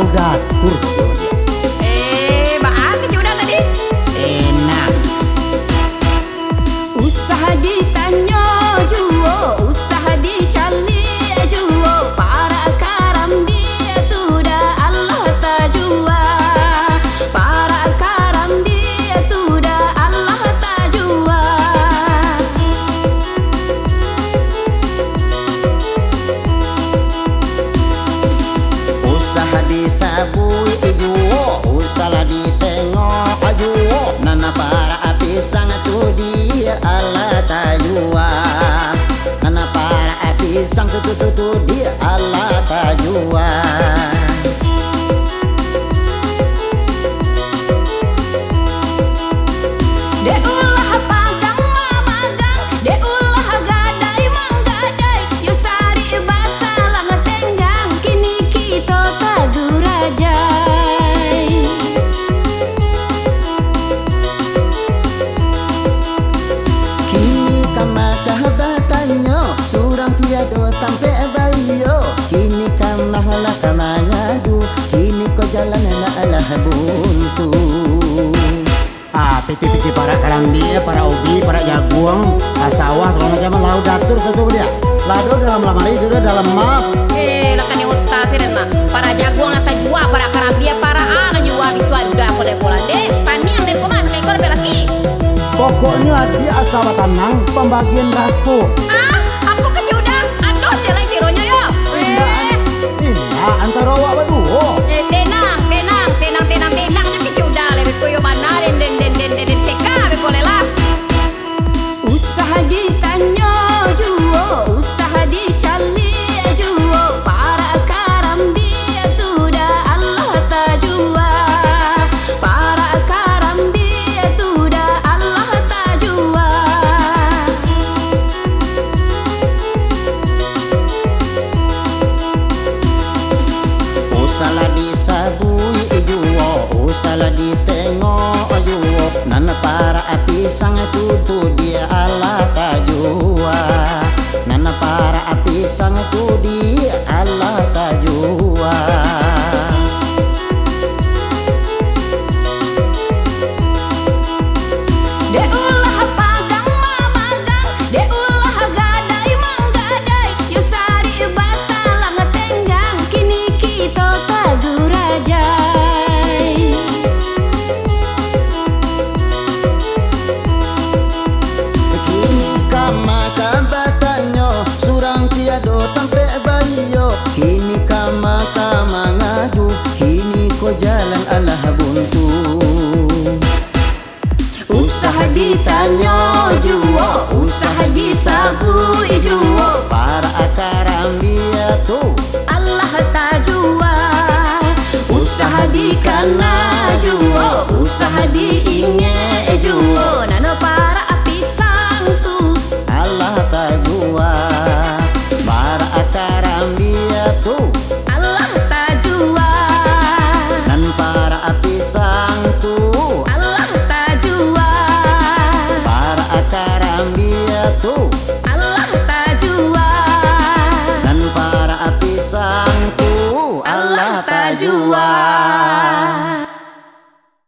laudatur dia. Baan ke udah tadi? Enak. Usaha ditanya juo, usaha dicali juo, para karam dia sudah Allah tajua, para karam dia sudah Allah tajua. Usaha disabui juo, usaha ditengok juo, nana para pisang tu dia Allah tajua, nana para pisang tu dia Allah tajua. De ulah pagang mamagang, de ulah gadai manggadai, yo sari basa lang tenggang, kini kita tadurajai. Kini kama sahabatannya surang tiada tampe bayo, kini kama hala kama ngadu, kini ko jalan na alah buntu. Piti-piti para karambi, para ubi, para jagung, sawah segala macam laudatur satu dia. Lado dalam lamari sudah dalam map. Lakan yang utasi dan mah, para jagung atau jua, para karabia, para jua biswa udah boleh pola deh. Pani yang depo mah ekor belaki. Pokoknya dia asal tanang pembagian raku. Aku kecil udah, aduh celeng tironya yo. Indah antara awak berdua. Tenang nya kecil udah lebih koyo mana den ceka be boleh lah. Usaha ditanya juo, usaha dicali juo, para karam dia sudah Allah tajua, para karam dia sudah Allah tajua. Usaha disabui juo, usaha ditengok juo, nana para pisang tu dia Allah tajua, nana para pisang tu dia Allah tajua. De ulah pagang mamagang, de ulah gadai manggadai, yo sari basa lang tenggang, kini kita tadurajai. Kini kama kabatanyo surang tiado tampe bayo, kini kama ngadu, kini ko jalan alah buntu. Usaha ditanya juo, usaha disabui juo, Para akaram dia tu Allah tajua. Usaha dikana juo, usaha diinge juo, nana para pisang tu Allah tajua. Para akaram dia tu Allah tajua, dan para pisang tu Allah tajua, para akaram dia tu Allah tajua, dan para pisang tu Allah tajua.